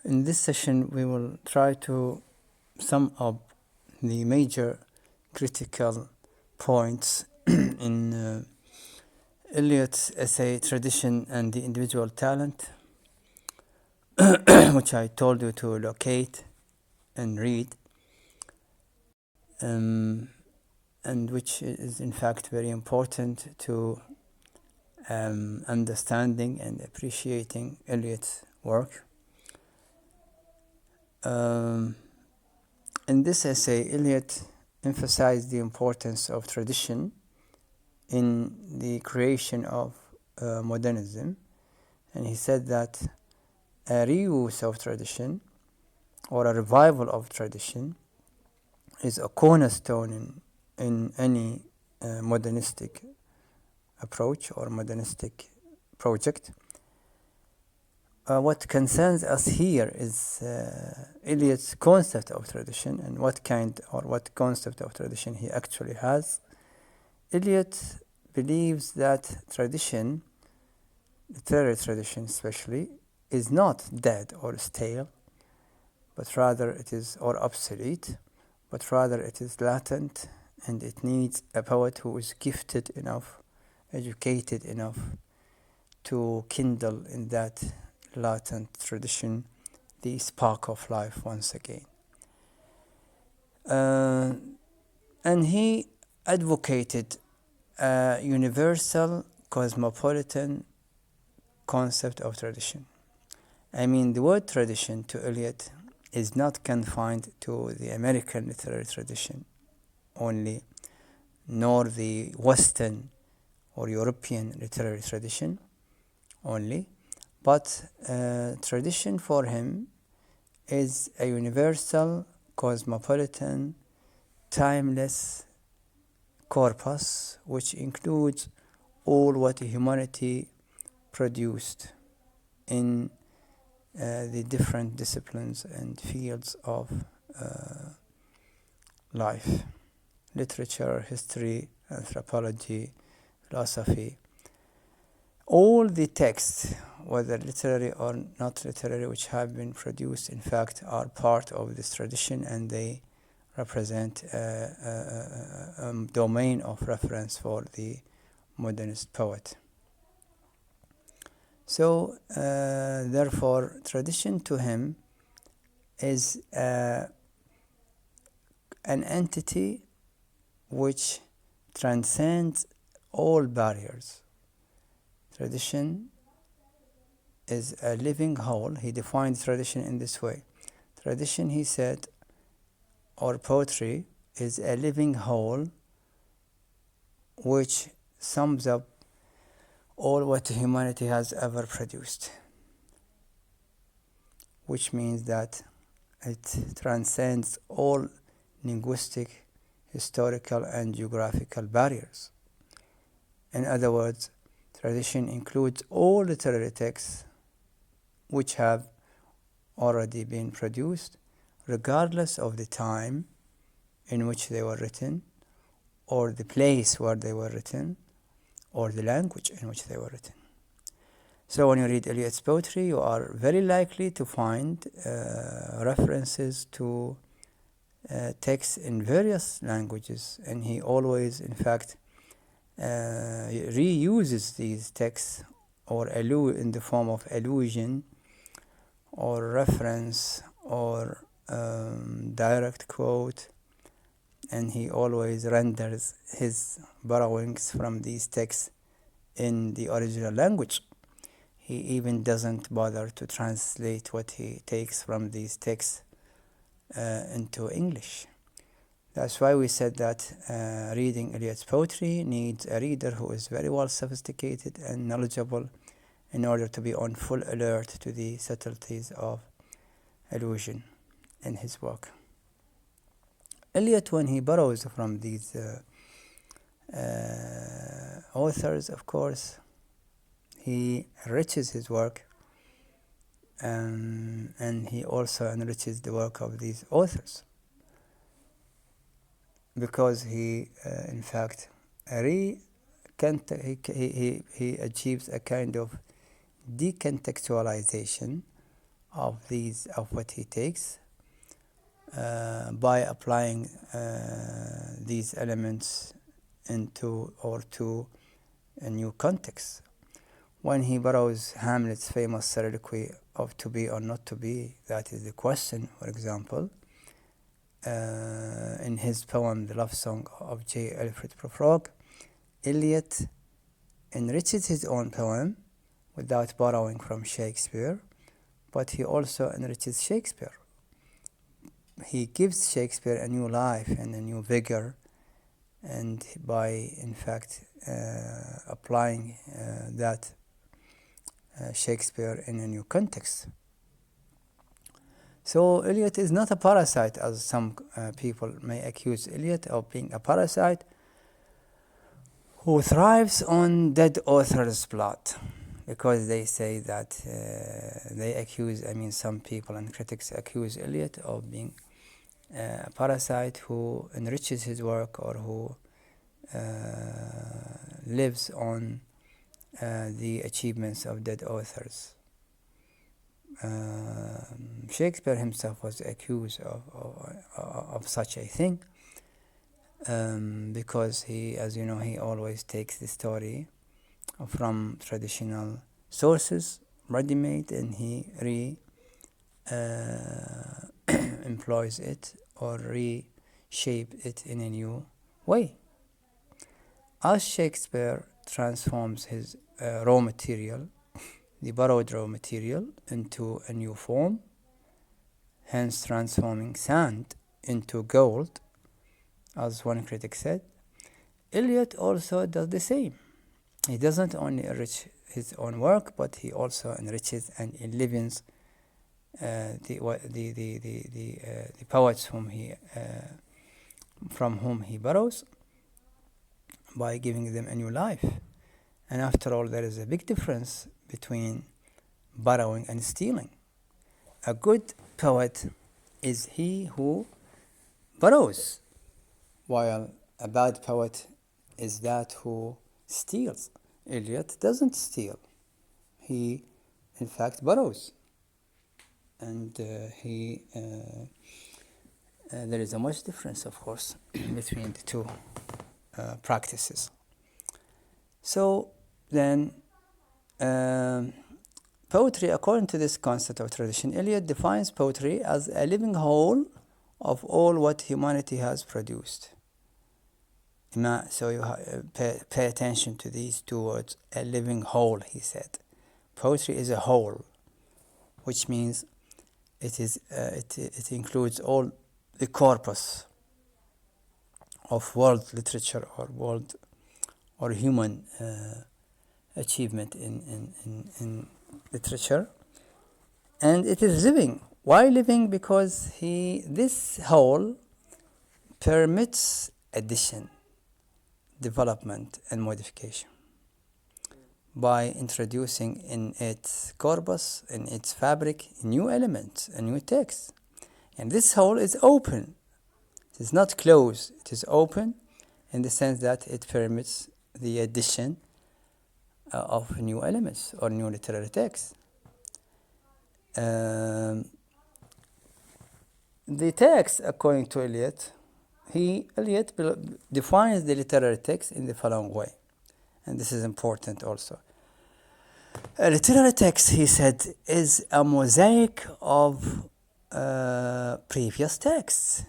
In this session, we will try to sum up the major critical points in Eliot's essay Tradition and the Individual Talent, which I told you to locate and read, and which is in fact very important to understanding and appreciating Eliot's work. In this essay, Eliot emphasized the importance of tradition in the creation of modernism, and he said that a reuse of tradition or a revival of tradition is a cornerstone in any modernistic approach or modernistic project. What concerns us here is Eliot's concept of tradition and what concept of tradition he actually has. Eliot believes that tradition, literary tradition especially, is not dead or stale, but rather it is obsolete, but rather it is latent, and it needs a poet who is gifted enough, educated enough to kindle in that latent tradition the spark of life once again. And he advocated a universal cosmopolitan concept of tradition. I mean, the word tradition to Eliot is not confined to the American literary tradition only, nor the Western or European literary tradition only, but tradition for him is a universal, cosmopolitan, timeless corpus which includes all what humanity produced in the different disciplines and fields of life: literature, history, anthropology, philosophy. All the texts, whether literary or not literary, which have been produced, in fact, are part of this tradition, and they represent a domain of reference for the modernist poet. So, therefore, tradition to him is an entity which transcends all barriers. Tradition is a living whole. He defined tradition in this way. Tradition, he said, or poetry, is a living whole which sums up all what humanity has ever produced, which means that it transcends all linguistic, historical, and geographical barriers. In other words, tradition includes all literary texts which have already been produced, regardless of the time in which they were written, or the place where they were written, or the language in which they were written. So when you read Eliot's poetry, you are very likely to find references to texts in various languages, and he always, in fact, reuses these texts or in the form of allusion or reference or direct quote, and he always renders his borrowings from these texts in the original language. He even doesn't bother to translate what he takes from these texts into English. That's why we said that reading Eliot's poetry needs a reader who is very well sophisticated and knowledgeable in order to be on full alert to the subtleties of allusion in his work. Eliot, when he borrows from these authors, of course, he enriches his work, and he also enriches the work of these authors, because he, in fact, he achieves a kind of decontextualization of what he takes by applying these elements into or to a new context. When he borrows Hamlet's famous soliloquy of to be or not to be, that is the question, for example, in his poem The Love Song of J. Alfred Prufrock, Eliot enriches his own poem without borrowing from Shakespeare, but he also enriches Shakespeare. He gives Shakespeare a new life and a new vigor, and by in fact applying that Shakespeare in a new context. So Eliot is not a parasite, as some people may accuse Eliot of being a parasite who thrives on dead author's blood, because they say that some people and critics accuse Eliot of being a parasite who enriches his work or who lives on the achievements of dead authors. Shakespeare himself was accused of such a thing, because he, as you know, he always takes the story from traditional sources, ready-made, and he employs it or reshape it in a new way. As Shakespeare transforms his raw material, the borrowed raw material, into a new form, hence transforming sand into gold, as one critic said, Eliot also does the same. He doesn't only enrich his own work, but he also enriches and enlivens the poets from whom he borrows, by giving them a new life. And after all, there is a big difference between borrowing and stealing. A good poet is he who borrows, while a bad poet is that who steals. Eliot doesn't steal. He, in fact, borrows. And there is a much difference, of course, between the two practices. So then, poetry, according to this concept of tradition, Eliot defines poetry as a living whole of all what humanity has produced. So you pay attention to these two words, a living whole, he said. Poetry is a whole, which means it includes all the corpus of world literature or world or human achievement in literature, and it is living. Why living? Because this whole permits addition, development, and modification by introducing in its corpus, in its fabric, new elements, a new text. And this whole is open. It is not closed. It is open in the sense that it permits the addition of new elements or new literary texts. The text, according to Eliot, Eliot defines the literary text in the following way, and this is important also. A literary text, he said, is a mosaic of previous texts.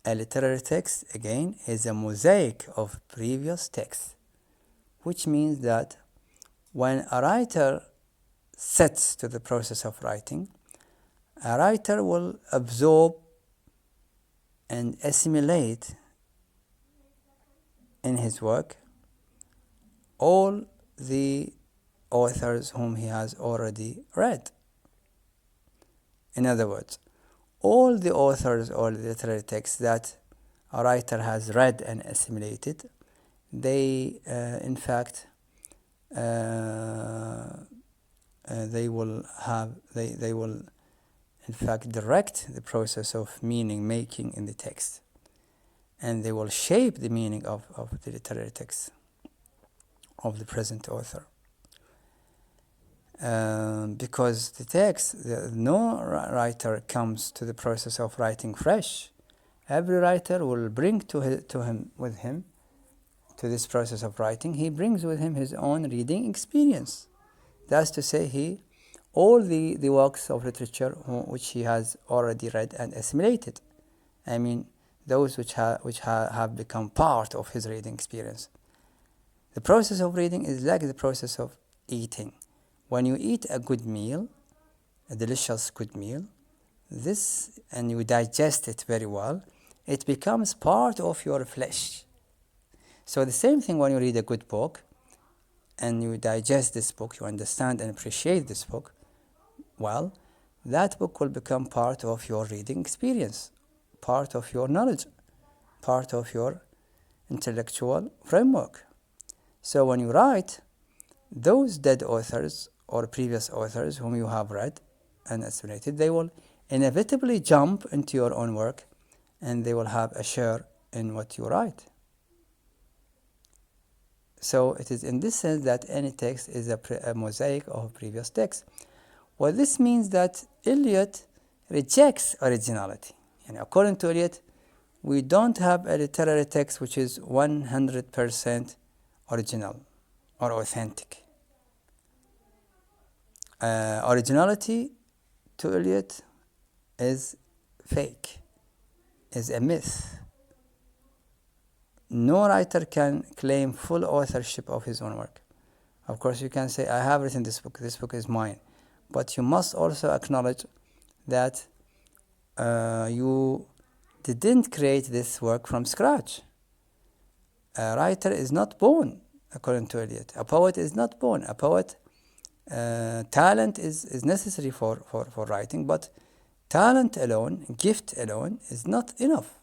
A literary text, again, is a mosaic of previous texts, which means that when a writer sets to the process of writing, a writer will absorb and assimilate in his work all the authors whom he has already read. In other words, all the authors or the literary texts that a writer has read and assimilated, they in fact they will in fact direct the process of meaning making in the text, and they will shape the meaning of the literary text of the present author. because the text, no writer comes to the process of writing fresh. Every writer will bring with him to this process of writing. He brings with him his own reading experience. That's to say, all the works of literature which he has already read and assimilated. I mean, those which have become part of his reading experience. The process of reading is like the process of eating. When you eat a good meal, a delicious good meal, and you digest it very well, it becomes part of your flesh. So the same thing when you read a good book and you digest this book, you understand and appreciate this book, well, that book will become part of your reading experience, part of your knowledge, part of your intellectual framework. So when you write, those dead authors or previous authors whom you have read and assimilated, they will inevitably jump into your own work and they will have a share in what you write. So it is in this sense that any text is a mosaic of previous texts. Well, this means that Eliot rejects originality. And according to Eliot, we don't have a literary text which is 100% original or authentic. Originality to Eliot is fake, is a myth. No writer can claim full authorship of his own work. Of course, you can say, I have written this book is mine. But you must also acknowledge that you didn't create this work from scratch. A writer is not born, according to Eliot. A poet is not born. A poet, talent is necessary for writing, but talent alone, gift alone, is not enough.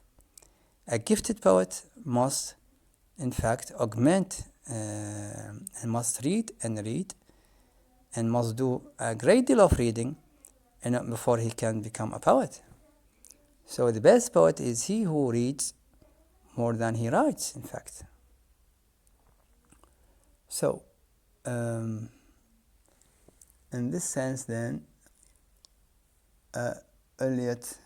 A gifted poet must, in fact, augment and must read and must do a great deal of reading before he can become a poet. So the best poet is he who reads more than he writes, in fact. So, in this sense then, Eliot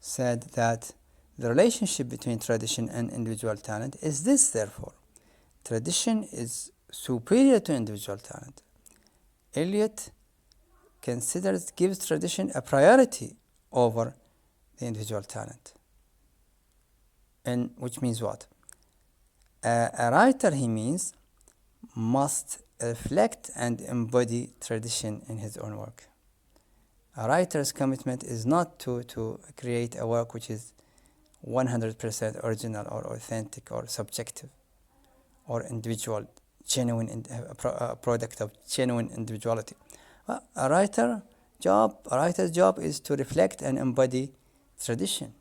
said that the relationship between tradition and individual talent is this, therefore. Tradition is superior to individual talent. Eliot gives tradition a priority over the individual talent. And which means what? A writer, he means, must reflect and embody tradition in his own work. A writer's commitment is not to create a work which is 100% original or authentic or subjective or individual, genuine, a product of genuine individuality. A writer's job is to reflect and embody tradition.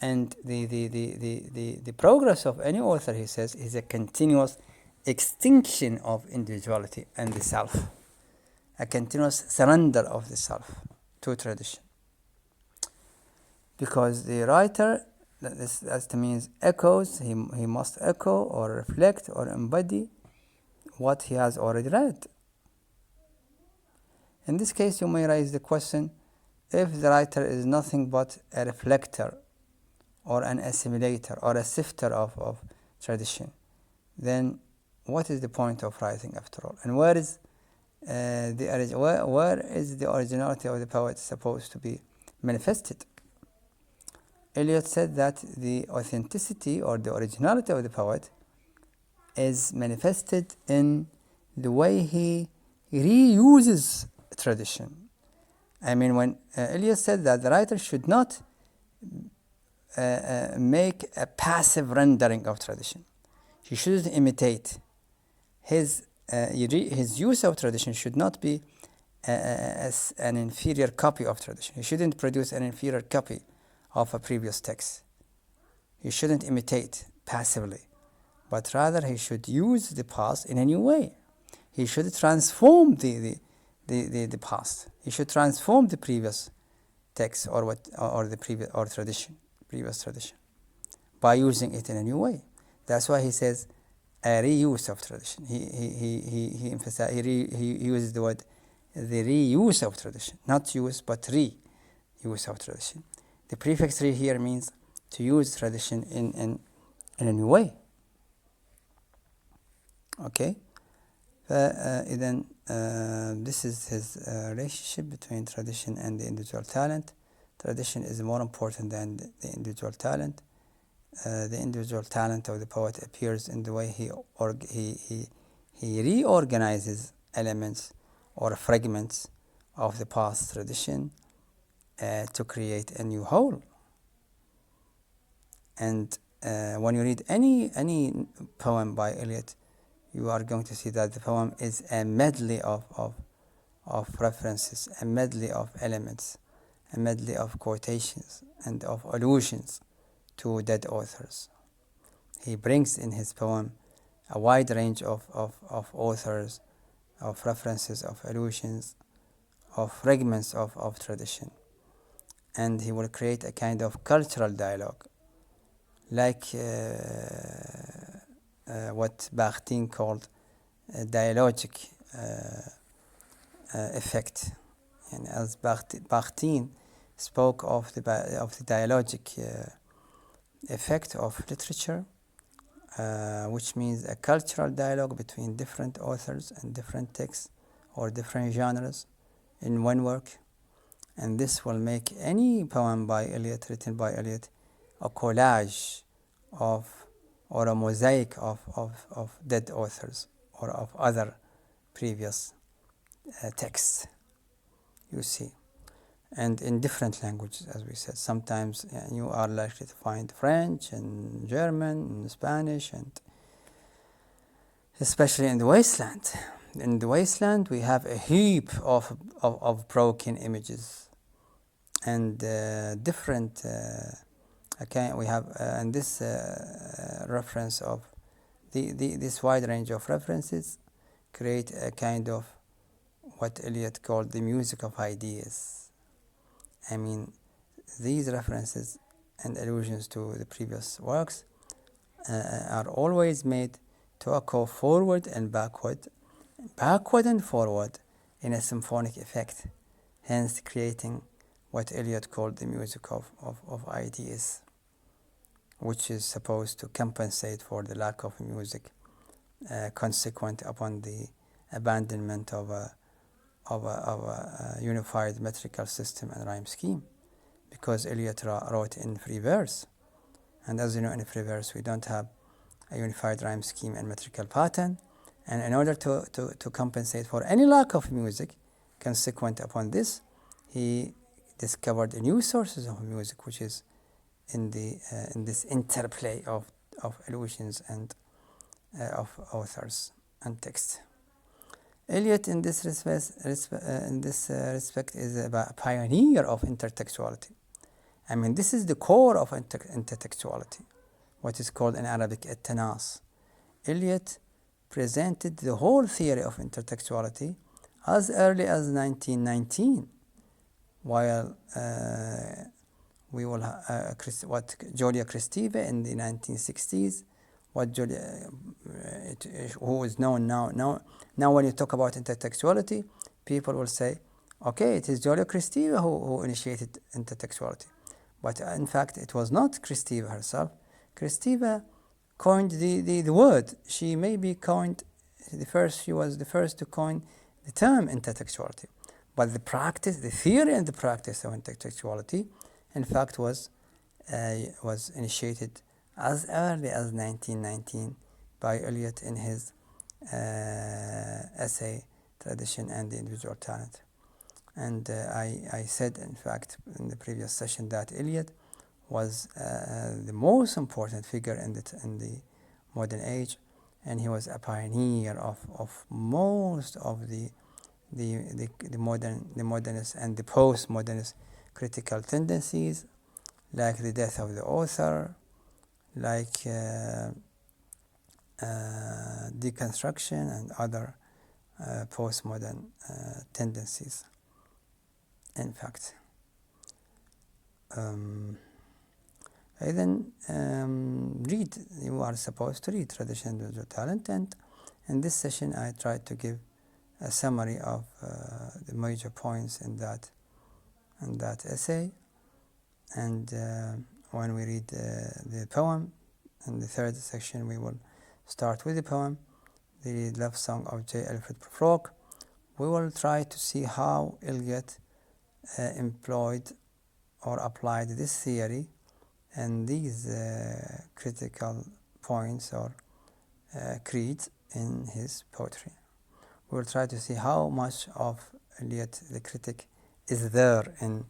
And the progress of any author, he says, is a continuous extinction of individuality and the self, a continuous surrender of the self to tradition. Because the writer, that means echoes, he must echo or reflect or embody what he has already read. In this case, you may raise the question, if the writer is nothing but a reflector or an assimilator or a sifter of tradition, then what is the point of writing after all? And where is the originality of the poet supposed to be manifested? Eliot said that the authenticity or the originality of the poet is manifested in the way he reuses tradition. I mean, when Eliot said that the writer should not make a passive rendering of tradition. He shouldn't imitate. His use of tradition should not be as an inferior copy of tradition. He shouldn't produce an inferior copy of a previous text. He shouldn't imitate passively, but rather he should use the past in a new way. He should transform the past. He should transform the previous text or the previous tradition by using it in a new way. That's why he says, a reuse of tradition. He emphasized, he uses the word the reuse of tradition, not use but reuse of tradition. The prefix re here means to use tradition in a new way. Okay, then this is his relationship between tradition and the individual talent. Tradition is more important than the individual talent. The individual talent of the poet appears in the way he reorganizes elements or fragments of the past tradition to create a new whole. And when you read any poem by Eliot, you are going to see that the poem is a medley of references, a medley of elements, a medley of quotations and of allusions to dead authors. He brings in his poem a wide range of authors, of references, of allusions, of fragments of tradition. And he will create a kind of cultural dialogue, like what Bakhtin called a dialogic effect. And as Bakhtin spoke of the dialogic effect of literature, which means a cultural dialogue between different authors and different texts or different genres in one work. And this will make any poem by Eliot, written by Eliot, a collage of or a mosaic of dead authors or of other previous texts, you see. And in different languages, as we said. Sometimes you are likely to find French and German and Spanish, and especially in the wasteland. In the wasteland, we have a heap of broken images and different. We have and this reference of this wide range of references create a kind of what Eliot called the music of ideas. I mean, these references and allusions to the previous works are always made to echo forward and backward and forward in a symphonic effect, hence creating what Eliot called the music of ideas, which is supposed to compensate for the lack of music consequent upon the abandonment of a unified metrical system and rhyme scheme, because Eliot wrote in free verse, and as you know, in free verse we don't have a unified rhyme scheme and metrical pattern, and in order to compensate for any lack of music consequent upon this, he discovered new sources of music, which is in this interplay of allusions and of authors and text. Eliot, in this respect, is a pioneer of intertextuality. I mean, this is the core of intertextuality, what is called in Arabic التناص. Eliot presented the whole theory of intertextuality as early as 1919, while we will what Julia Kristeva in the 1960s, what Julia, who is known now when you talk about intertextuality, people will say, okay, it is Julia Kristeva who initiated intertextuality. But in fact, it was not Kristeva herself. Kristeva coined the word. She maybe coined she was the first to coin the term intertextuality. But the practice, the theory and the practice of intertextuality, in fact, was initiated as early as 1919 by Eliot in his essay, Tradition and the Individual Talent. And I said, in fact, in the previous session that Eliot was the most important figure in the modern age, and he was a pioneer of most of the modernist and the postmodernist critical tendencies, like the death of the author, like deconstruction and other postmodern tendencies. In fact, then read. You are supposed to read Traditional Individual Talent, and in this session I tried to give a summary of the major points in that essay. And when we read the poem in the third section, we will start with the poem, the love song of J. Alfred Prufrock. We will try to see how Eliot employed or applied this theory and these critical points or creeds in his poetry. We will try to see how much of Eliot the critic is there in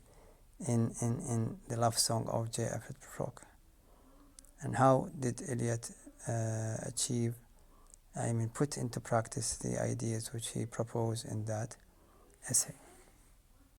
the love song of J. Alfred Prufrock, and how did Eliot put into practice the ideas which he proposed in that essay.